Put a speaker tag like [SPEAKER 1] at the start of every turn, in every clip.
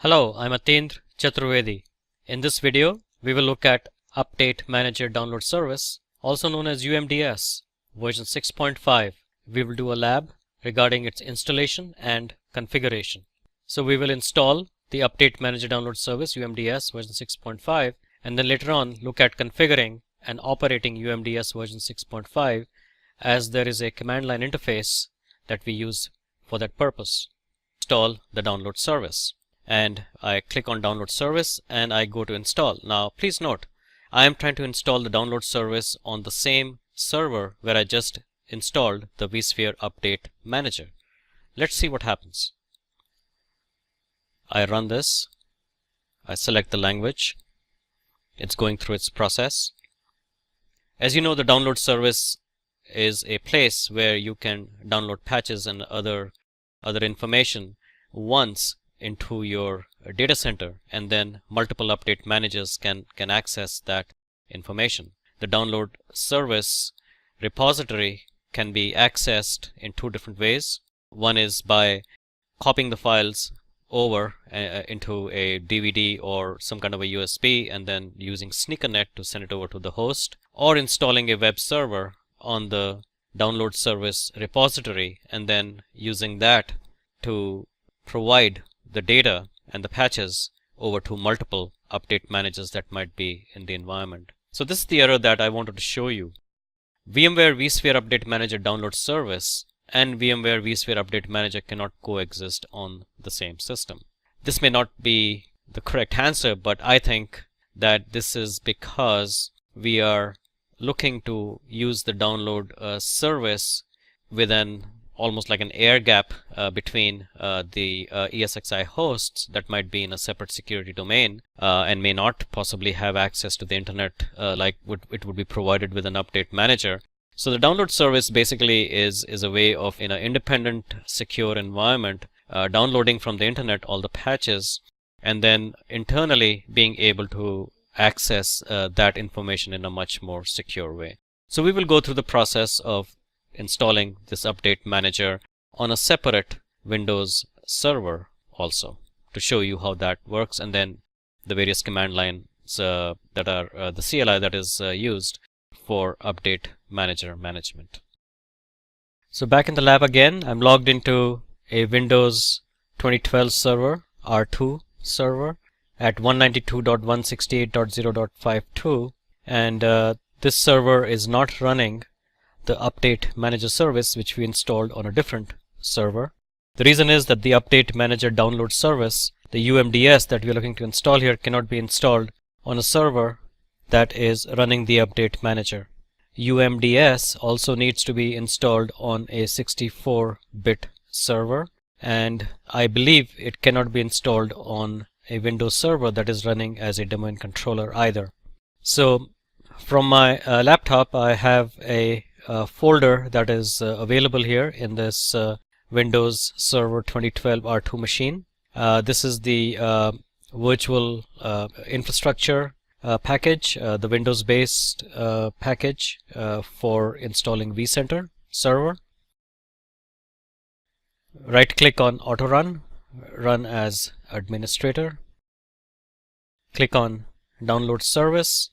[SPEAKER 1] Hello, I'm Atendra Chaturvedi. In this video, we will look at Update Manager Download Service, also known as UMDS, version 6.5. We will do a lab regarding its installation and configuration. So we will install the Update Manager Download Service, UMDS version 6.5, and then later on look at configuring and operating UMDS version 6.5, as there is a command line interface that we use for that purpose. Install the download service. And I click on download service and I go to install. Now please note, I am trying to install the download service on the same server where I just installed the vSphere Update Manager. Let's see what happens. I run this. I select the language. It's going through its process. As you know, the download service is a place where you can download patches and other information once into your data center, and then multiple update managers can access that information. The download service repository can be accessed in two different ways. One is by copying the files over into a DVD or some kind of a USB and then using SneakerNet to send it over to the host, or installing a web server on the download service repository and then using that to provide the data and the patches over to multiple update managers that might be in the environment. So this is the error that I wanted to show you. VMware vSphere Update Manager download service and VMware vSphere Update Manager cannot coexist on the same system. This may not be the correct answer, but I think that this is because we are looking to use the download service with an almost like an air gap between the ESXi hosts that might be in a separate security domain and may not possibly have access to the internet like it would be provided with an update manager. So the download service basically is a way of, in an independent secure environment, downloading from the internet all the patches and then internally being able to access that information in a much more secure way. So we will go through the process of installing this update manager on a separate Windows server also to show you how that works, and then the various command lines that are the CLI that is used for update manager management. So back in the lab again, I'm logged into a Windows 2012 server, R2 server at 192.168.0.52, and this server is not running the update manager service which we installed on a different server. The reason is that the update manager download service, the UMDS that we are looking to install here, cannot be installed on a server that is running the update manager. UMDS also needs to be installed on a 64-bit server, and I believe it cannot be installed on a Windows server that is running as a domain controller either. So from my laptop, I have a folder that is available here in this Windows Server 2012 R2 machine. This is the virtual infrastructure package, the Windows-based package for installing vCenter server. Right-click on Auto Run, run as administrator. Click on Download Service.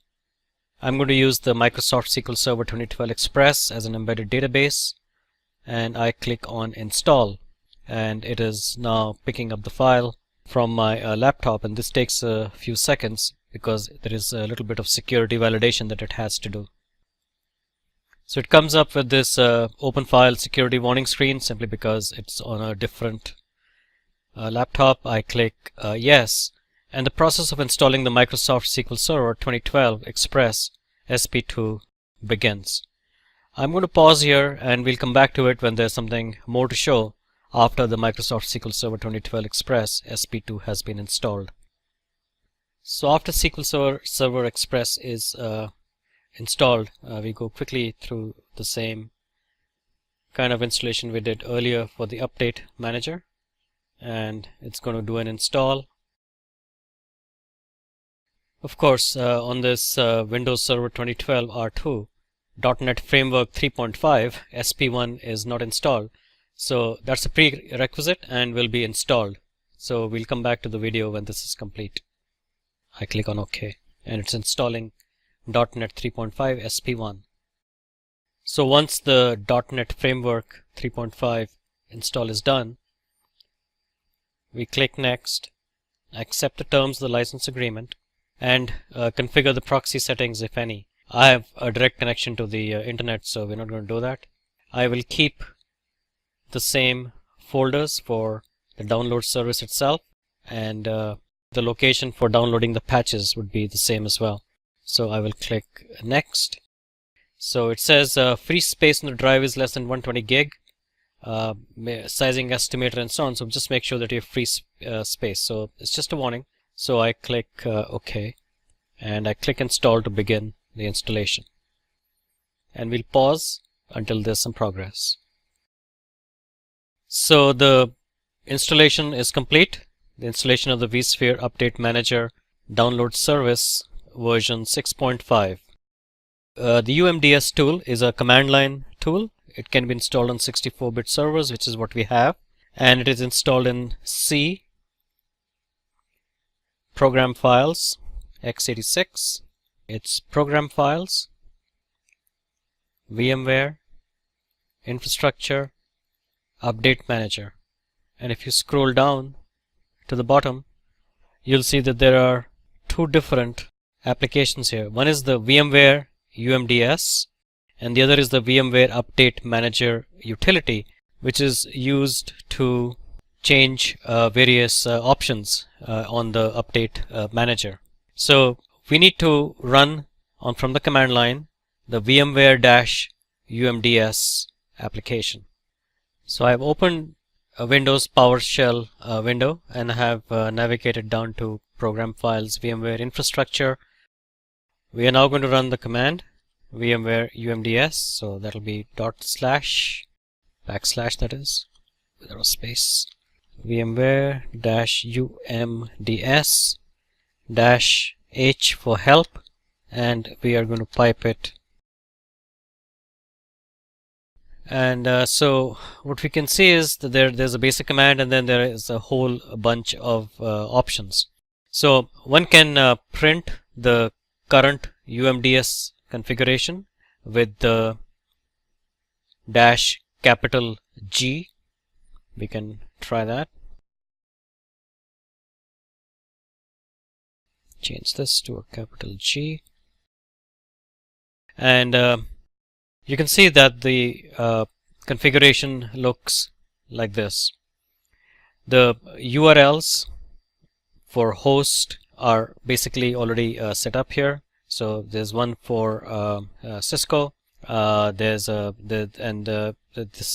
[SPEAKER 1] I'm going to use the Microsoft SQL Server 2012 Express as an embedded database, and I click on Install, and it is now picking up the file from my laptop, and this takes a few seconds because there is a little bit of security validation that it has to do. So it comes up with this open file security warning screen simply because it's on a different laptop. I click yes, and the process of installing the Microsoft SQL Server 2012 Express SP2 begins. I'm going to pause here and we'll come back to it when there's something more to show after the Microsoft SQL Server 2012 Express SP2 has been installed. So after SQL Server Express is installed, we go quickly through the same kind of installation we did earlier for the update manager, and it's going to do an install. Of course, on this Windows Server 2012 R2, .NET Framework 3.5 SP1 is not installed, so that's a prerequisite and will be installed. So we'll come back to the video when this is complete. I click on OK, and it's installing .NET 3.5 SP1. So once the .NET Framework 3.5 install is done, we click Next, accept the terms of the license agreement, and configure the proxy settings if any. I have a direct connection to the internet, so we're not going to do that. I will keep the same folders for the download service itself, and the location for downloading the patches would be the same as well. So I will click Next. So it says free space in the drive is less than 120 gig, sizing estimator and so on. So just make sure that you have free space. So it's just a warning. So I click OK, and I click Install to begin the installation. And we'll pause until there's some progress. So the installation is complete. The installation of the vSphere Update Manager download service version 6.5. The UMDS tool is a command line tool. It can be installed on 64-bit servers, which is what we have, and it is installed in C, program files, x86, it's program files, VMware, infrastructure, update manager. And if you scroll down to the bottom, you'll see that there are two different applications here. One is the VMware UMDS, and the other is the VMware Update Manager utility, which is used to change various options on the update manager. So we need to run from the command line the VMware-UMDS application. So I've opened a Windows PowerShell window and have navigated down to program files, VMware infrastructure. We are now going to run the command VMware UMDS, so that'll be / that is, without a space, VMware-UMDS -H for help, and we are going to pipe it. And so what we can see is that there's a basic command, and then there is a whole bunch of options. So one can print the current UMDS configuration with the -G. We can try that. Change this to a capital G, and you can see that the configuration looks like this. The URLs for host are basically already set up here. So there's one for Cisco. This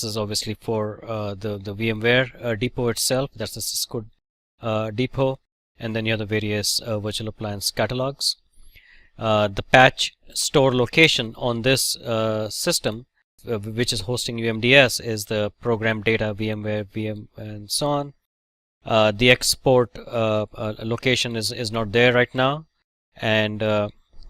[SPEAKER 1] is obviously for the VMware depot itself. That's the Cisco depot, and then you have the various virtual appliance catalogs. The patch store location on this system, which is hosting UMDS, is the program data VMware VM and so on. The export location is not there right now, and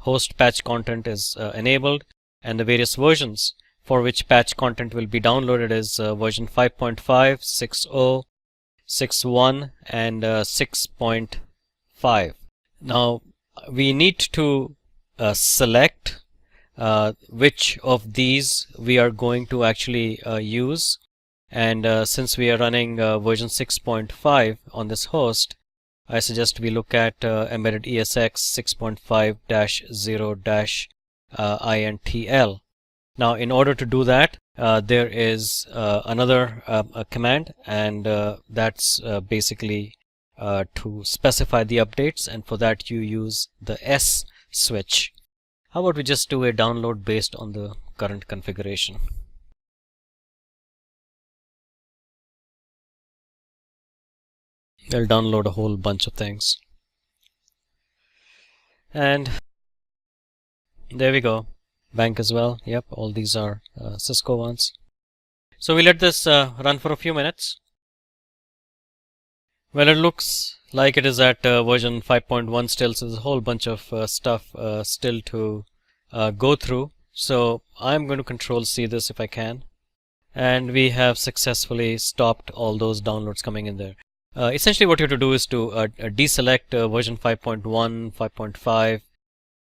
[SPEAKER 1] host patch content is enabled, and the various versions for which patch content will be downloaded is version 5.5, 6.0, 6.1, and 6.5. Now we need to select which of these we are going to actually use, and since we are running version 6.5 on this host, I suggest we look at embedded ESX 6.5-0-INTL. Now in order to do that, there is another command, and that's basically to specify the updates, and for that you use the S switch. How about we just do a download based on the current configuration? I'll download a whole bunch of things, and there we go. Bank as well. Yep, all these are Cisco ones. So we let this run for a few minutes. Well, it looks like it is at version 5.1 still, so there's a whole bunch of stuff still to go through. So I'm going to Control-C this if I can, and we have successfully stopped all those downloads coming in there. Essentially what you have to do is to deselect version 5.1, 5.5,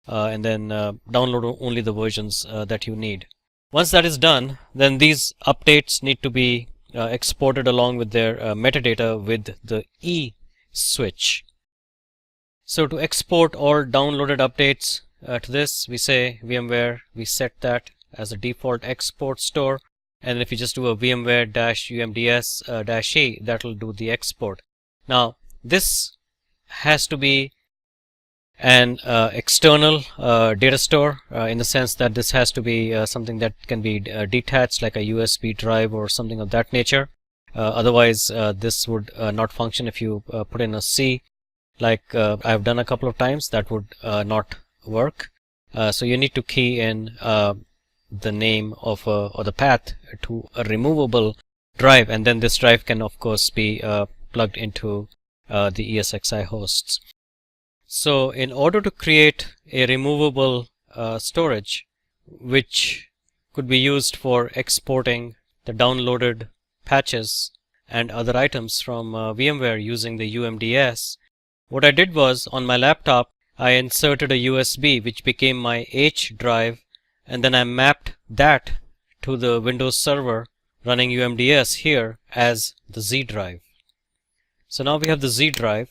[SPEAKER 1] and then download only the versions that you need. Once that is done, then these updates need to be exported along with their metadata with the E switch. So to export all downloaded updates to this, we say VMware, we set that as a default export store, and if you just do a VMware-UMDS-E, that will do the export. Now this has to be an external data store in the sense that this has to be something that can be detached, like a USB drive or something of that nature. Otherwise this would not function. If you put in a C, like I've done a couple of times, that would not work. So you need to key in the name of or the path to a removable drive, and then this drive can of course be plugged into the ESXi hosts. So in order to create a removable storage which could be used for exporting the downloaded patches and other items from VMware using the UMDS, what I did was, on my laptop I inserted a USB which became my H drive, and then I mapped that to the Windows server running UMDS here as the Z drive. So now we have the Z drive,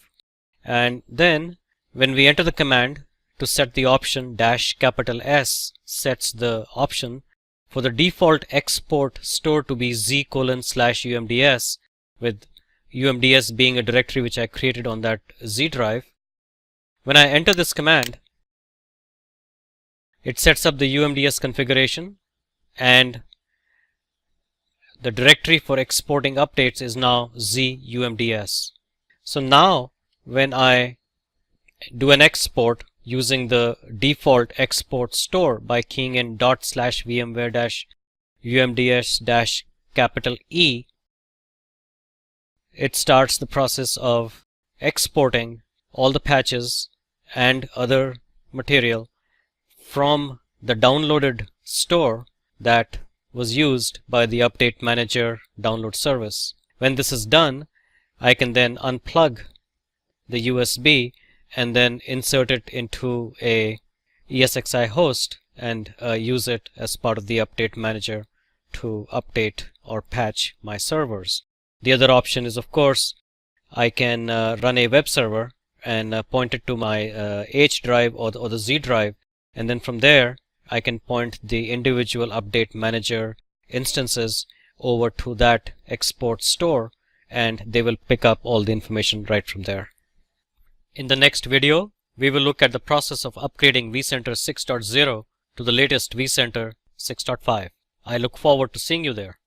[SPEAKER 1] and then when we enter the command to set the option, -S sets the option for the default export store to be Z:/UMDS, with UMDS being a directory which I created on that Z drive. When I enter this command, it sets up the UMDS configuration, and the directory for exporting updates is now ZUMDS. So now when I do an export using the default export store by keying in /VMware-UMDS-E, it starts the process of exporting all the patches and other material from the downloaded store that was used by the Update Manager download service. When this is done, I can then unplug the USB and then insert it into a ESXi host and use it as part of the Update Manager to update or patch my servers. The other option is, of course, I can run a web server and point it to my H drive or the Z drive, and then from there I can point the individual Update Manager instances over to that export store, and they will pick up all the information right from there. In the next video, we will look at the process of upgrading vCenter 6.0 to the latest vCenter 6.5. I look forward to seeing you there.